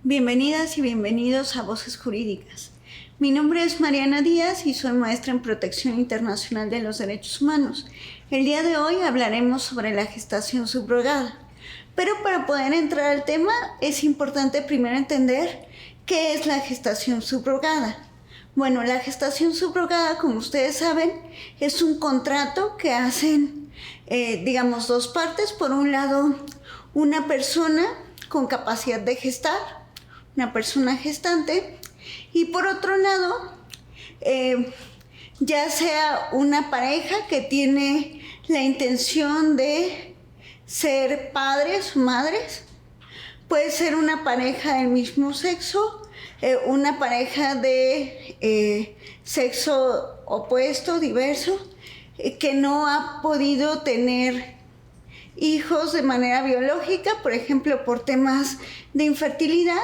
Bienvenidas y bienvenidos a Voces Jurídicas. Mi nombre es Mariana Díaz y soy maestra en Protección Internacional de los Derechos Humanos. El día de hoy hablaremos sobre la gestación subrogada. Pero para poder entrar al tema es importante primero entender qué es la gestación subrogada. Bueno, la gestación subrogada, como ustedes saben, es un contrato que hacen, dos partes. Por un lado, una persona con capacidad de gestar, una persona gestante, y por otro lado, ya sea una pareja que tiene la intención de ser padres o madres, puede ser una pareja del mismo sexo, una pareja de sexo opuesto, diverso, que no ha podido tener hijos de manera biológica, por ejemplo, por temas de infertilidad,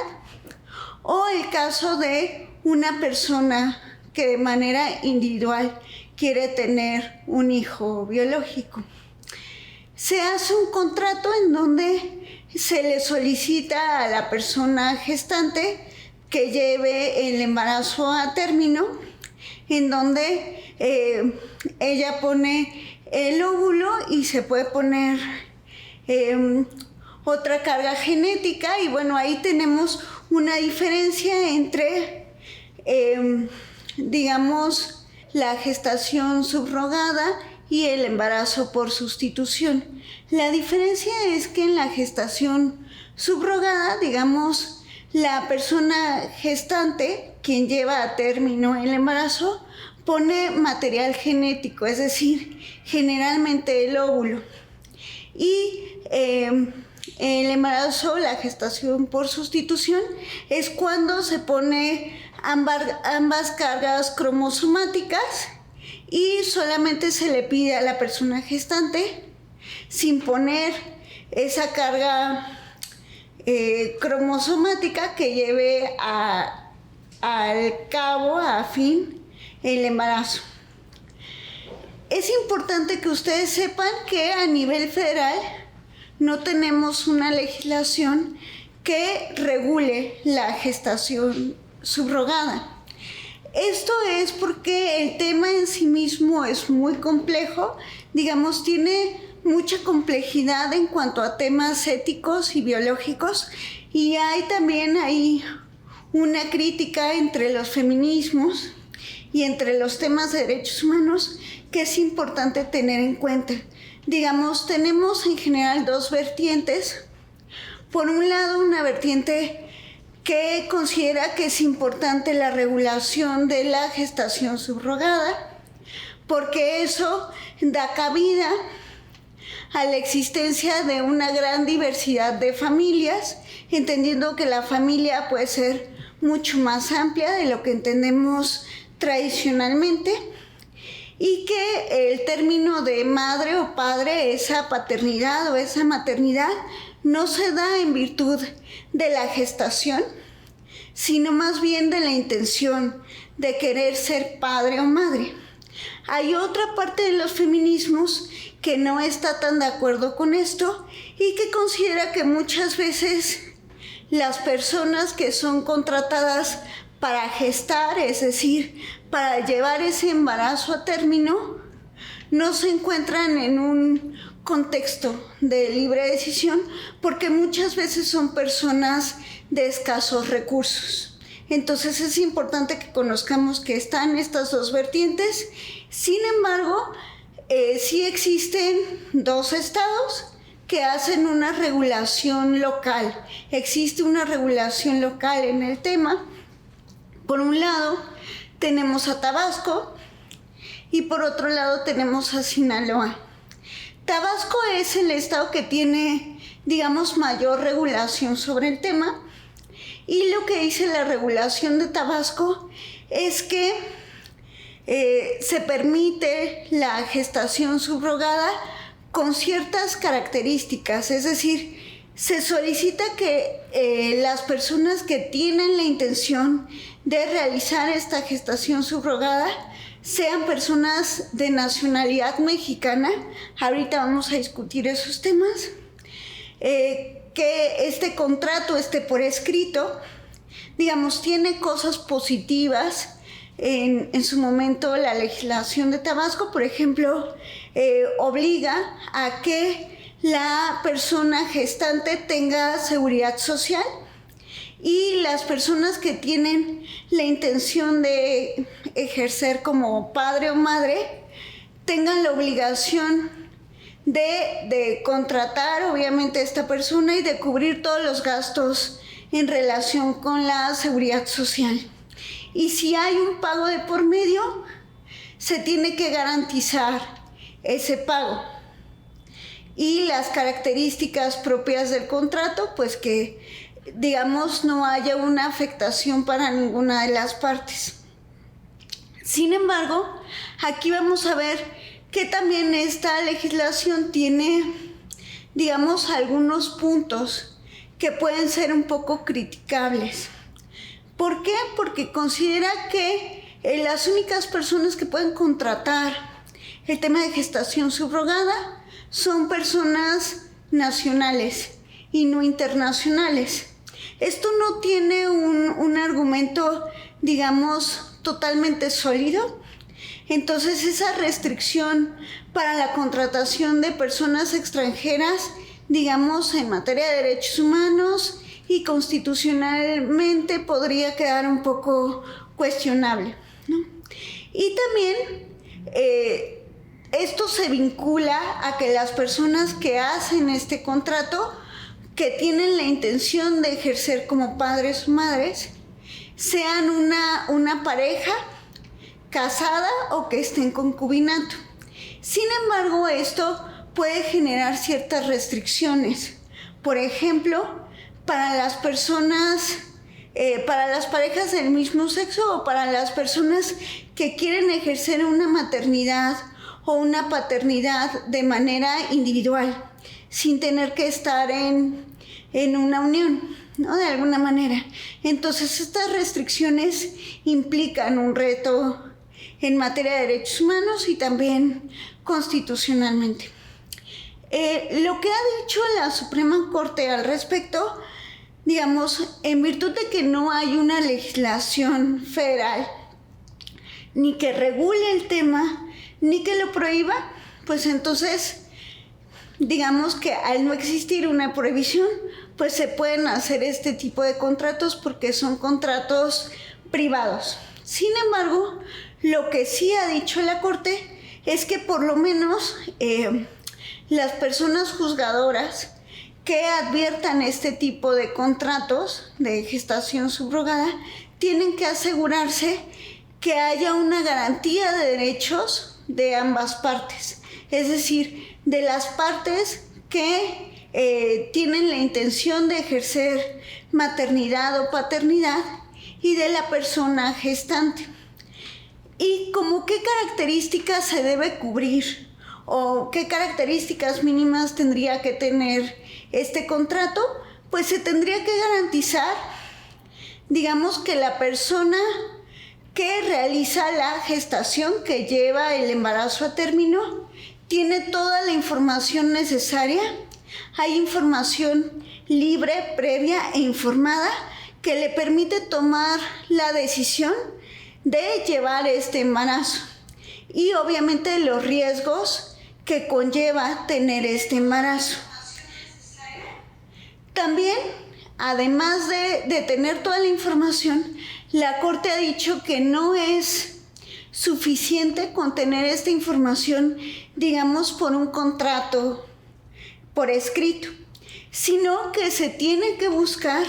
o el caso de una persona que de manera individual quiere tener un hijo biológico. Se hace un contrato en donde se le solicita a la persona gestante que lleve el embarazo a término, en donde ella pone el óvulo y se puede poner otra carga genética, y bueno, ahí tenemos una diferencia entre, la gestación subrogada y el embarazo por sustitución. La diferencia es que en la gestación subrogada, la persona gestante, quien lleva a término el embarazo, pone material genético, es decir, generalmente el óvulo. Y el embarazo, la gestación por sustitución, es cuando se pone ambas cargas cromosomáticas y solamente se le pide a la persona gestante, sin poner esa carga cromosomática, que lleve a fin el embarazo. Es importante que ustedes sepan que a nivel federal no tenemos una legislación que regule la gestación subrogada. Esto es porque el tema en sí mismo es muy complejo, tiene mucha complejidad en cuanto a temas éticos y biológicos, y hay también una crítica entre los feminismos y entre los temas de derechos humanos que es importante tener en cuenta. Tenemos en general dos vertientes. Por un lado, una vertiente que considera que es importante la regulación de la gestación subrogada, porque eso da cabida a la existencia de una gran diversidad de familias, entendiendo que la familia puede ser mucho más amplia de lo que entendemos tradicionalmente, y que el término de madre o padre, esa paternidad o esa maternidad, no se da en virtud de la gestación, sino más bien de la intención de querer ser padre o madre. Hay otra parte de los feminismos que no está tan de acuerdo con esto y que considera que muchas veces las personas que son contratadas para gestar, es decir, para llevar ese embarazo a término, no se encuentran en un contexto de libre decisión, porque muchas veces son personas de escasos recursos. Entonces es importante que conozcamos que están estas dos vertientes. Sin embargo, sí existen dos estados que hacen una regulación local. Existe una regulación local en el tema. Por un lado, tenemos a Tabasco y por otro lado tenemos a Sinaloa. Tabasco es el estado que tiene, mayor regulación sobre el tema, y lo que dice la regulación de Tabasco es que se permite la gestación subrogada con ciertas características, es decir, se solicita que las personas que tienen la intención de realizar esta gestación subrogada sean personas de nacionalidad mexicana. Ahorita vamos a discutir esos temas. Que este contrato esté por escrito, digamos, tiene cosas positivas. En su momento la legislación de Tabasco, por ejemplo, obliga a que la persona gestante tenga seguridad social y las personas que tienen la intención de ejercer como padre o madre tengan la obligación de contratar obviamente a esta persona y de cubrir todos los gastos en relación con la seguridad social. Y si hay un pago de por medio, se tiene que garantizar ese pago. Y las características propias del contrato, pues que, digamos, no haya una afectación para ninguna de las partes. Sin embargo, aquí vamos a ver que también esta legislación tiene, digamos, algunos puntos que pueden ser un poco criticables. ¿Por qué? Porque considera que las únicas personas que pueden contratar el tema de gestación subrogada son personas nacionales y no internacionales. Esto no tiene un argumento, digamos, totalmente sólido. Entonces, esa restricción para la contratación de personas extranjeras, digamos, en materia de derechos humanos y constitucionalmente podría quedar un poco cuestionable, ¿no? Y también esto se vincula a que las personas que hacen este contrato, que tienen la intención de ejercer como padres o madres, sean una pareja casada o que esté en concubinato. Sin embargo, esto puede generar ciertas restricciones. Por ejemplo, para las personas, para las parejas del mismo sexo o para las personas que quieren ejercer una maternidad o una paternidad de manera individual, sin tener que estar en una unión, ¿no? De alguna manera. Entonces, estas restricciones implican un reto en materia de derechos humanos y también constitucionalmente. Lo que ha dicho la Suprema Corte al respecto, digamos, en virtud de que no hay una legislación federal ni que regule el tema, ni que lo prohíba, pues entonces, digamos que al no existir una prohibición, pues se pueden hacer este tipo de contratos porque son contratos privados. Sin embargo, lo que sí ha dicho la Corte es que por lo menos las personas juzgadoras que adviertan este tipo de contratos de gestación subrogada tienen que asegurarse que haya una garantía de derechos de ambas partes, es decir, de las partes que tienen la intención de ejercer maternidad o paternidad y de la persona gestante. ¿Y como qué características se debe cubrir o qué características mínimas tendría que tener este contrato? Pues se tendría que garantizar, digamos, que la persona que realiza la gestación, que lleva el embarazo a término, tiene toda la información necesaria. Hay información libre, previa e informada que le permite tomar la decisión de llevar este embarazo y obviamente los riesgos que conlleva tener este embarazo. También, además de tener toda la información, la Corte ha dicho que no es suficiente con tener esta información, digamos, por un contrato por escrito, sino que se tiene que buscar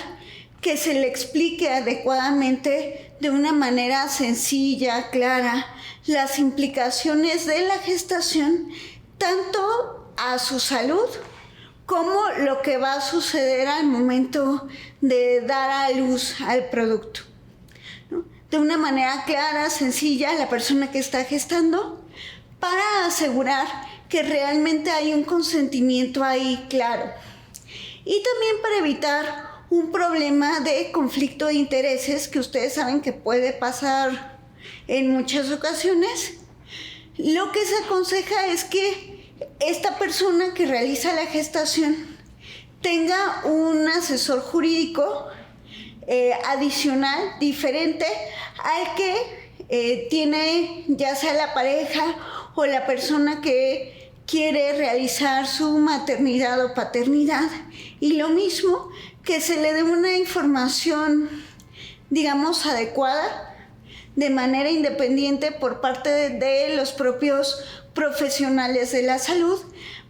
que se le explique adecuadamente de una manera sencilla, clara, las implicaciones de la gestación, tanto a su salud como lo que va a suceder al momento de dar a luz al producto, ¿no? De una manera clara, sencilla, la persona que está gestando, para asegurar que realmente hay un consentimiento ahí claro. Y también para evitar un problema de conflicto de intereses que ustedes saben que puede pasar en muchas ocasiones. Lo que se aconseja es que esta persona que realiza la gestación tenga un asesor jurídico adicional, diferente al que tiene ya sea la pareja o la persona que quiere realizar su maternidad o paternidad. Y lo mismo, que se le dé una información, digamos, adecuada, de manera independiente por parte de los propios profesionales de la salud,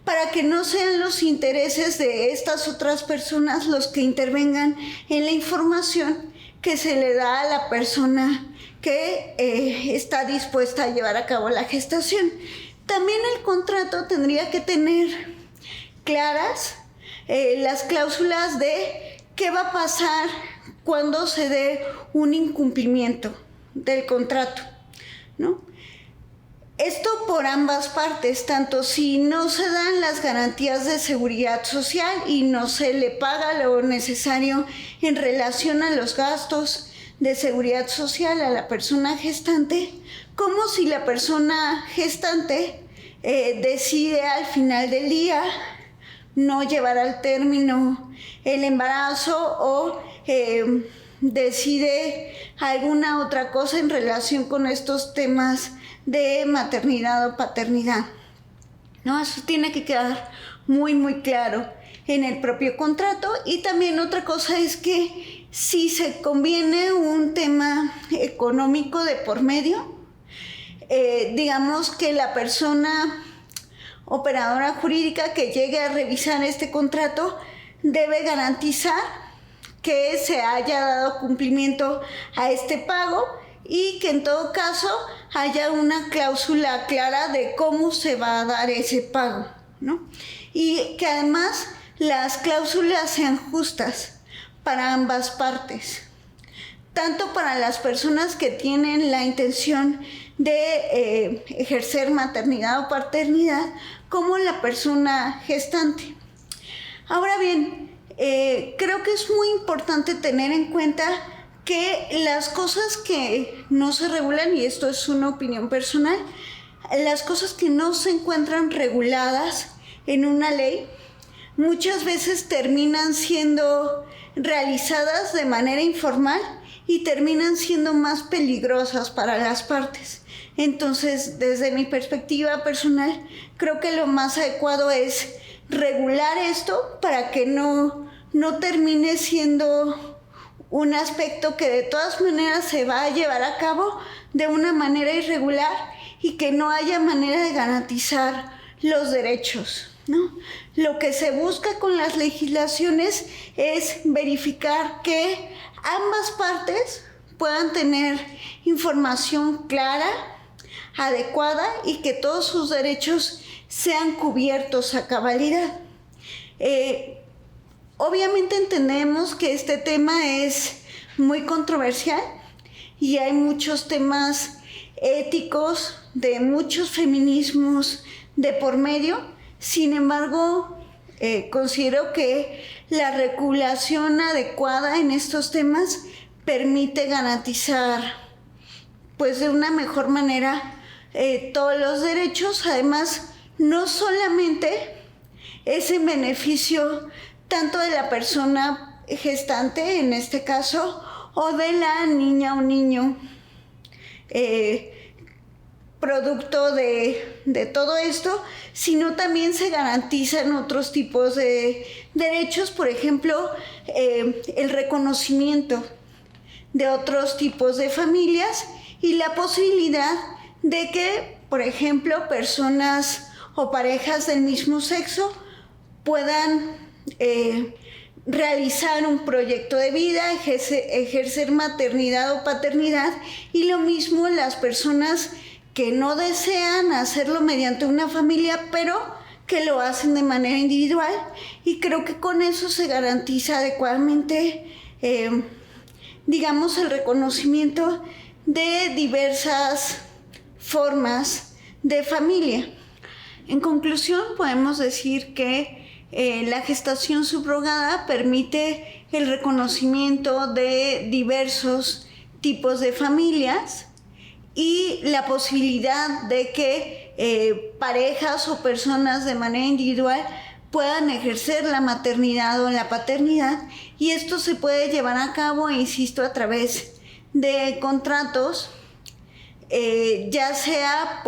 para que no sean los intereses de estas otras personas los que intervengan en la información que se le da a la persona que está dispuesta a llevar a cabo la gestación. También el contrato tendría que tener claras las cláusulas de qué va a pasar cuando se dé un incumplimiento del contrato, ¿no? Esto por ambas partes, tanto si no se dan las garantías de seguridad social y no se le paga lo necesario en relación a los gastos de seguridad social a la persona gestante, como si la persona gestante decide al final del día no llevar al término el embarazo o decide alguna otra cosa en relación con estos temas de maternidad o paternidad, ¿no? Eso tiene que quedar muy, muy claro en el propio contrato. Y también otra cosa es que si se conviene un tema económico de por medio, digamos que la persona operadora jurídica que llegue a revisar este contrato debe garantizar que se haya dado cumplimiento a este pago y que en todo caso haya una cláusula clara de cómo se va a dar ese pago, ¿no? Y que además las cláusulas sean justas para ambas partes, tanto para las personas que tienen la intención de ejercer maternidad o paternidad, como la persona gestante. Ahora bien, creo que es muy importante tener en cuenta que las cosas que no se regulan, y esto es una opinión personal, las cosas que no se encuentran reguladas en una ley muchas veces terminan siendo realizadas de manera informal y terminan siendo más peligrosas para las partes. Entonces, desde mi perspectiva personal, creo que lo más adecuado es regular esto para que no termine siendo un aspecto que de todas maneras se va a llevar a cabo de una manera irregular y que no haya manera de garantizar los derechos, ¿no? Lo que se busca con las legislaciones es verificar que ambas partes puedan tener información clara, adecuada y que todos sus derechos sean cubiertos a cabalidad. Obviamente entendemos que este tema es muy controversial y hay muchos temas éticos de muchos feminismos de por medio. Sin embargo, considero que la regulación adecuada en estos temas permite garantizar, pues de una mejor manera, todos los derechos. Además, no solamente es en beneficio tanto de la persona gestante, en este caso, o de la niña o niño, producto de todo esto, sino también se garantizan otros tipos de derechos, por ejemplo, el reconocimiento de otros tipos de familias y la posibilidad de que, por ejemplo, personas o parejas del mismo sexo puedan realizar un proyecto de vida, ejercer maternidad o paternidad, y lo mismo las personas que no desean hacerlo mediante una familia, pero que lo hacen de manera individual, y creo que con eso se garantiza adecuadamente, digamos, el reconocimiento de diversas formas de familia. En conclusión, podemos decir que la gestación subrogada permite el reconocimiento de diversos tipos de familias y la posibilidad de que parejas o personas de manera individual puedan ejercer la maternidad o la paternidad, y esto se puede llevar a cabo, insisto, a través de contratos, ya sea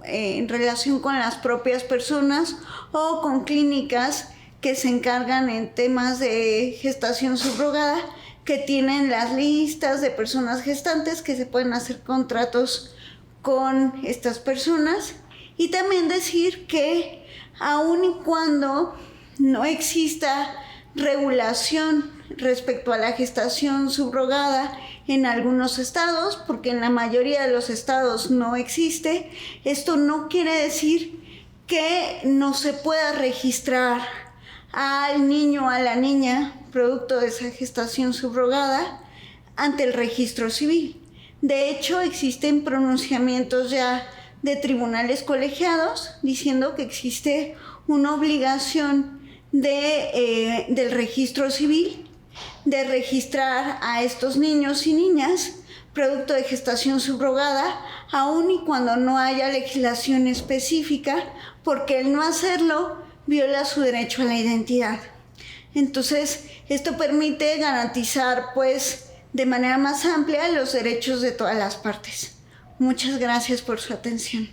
en relación con las propias personas o con clínicas que se encargan en temas de gestación subrogada, que tienen las listas de personas gestantes, que se pueden hacer contratos con estas personas. Y también decir que aun y cuando no exista regulación respecto a la gestación subrogada en algunos estados, porque en la mayoría de los estados no existe, esto no quiere decir que no se pueda registrar al niño o a la niña producto de esa gestación subrogada ante el registro civil. De hecho, existen pronunciamientos ya de tribunales colegiados diciendo que existe una obligación del registro civil de registrar a estos niños y niñas producto de gestación subrogada, aun y cuando no haya legislación específica, porque el no hacerlo viola su derecho a la identidad. Entonces, esto permite garantizar, pues, de manera más amplia los derechos de todas las partes. Muchas gracias por su atención.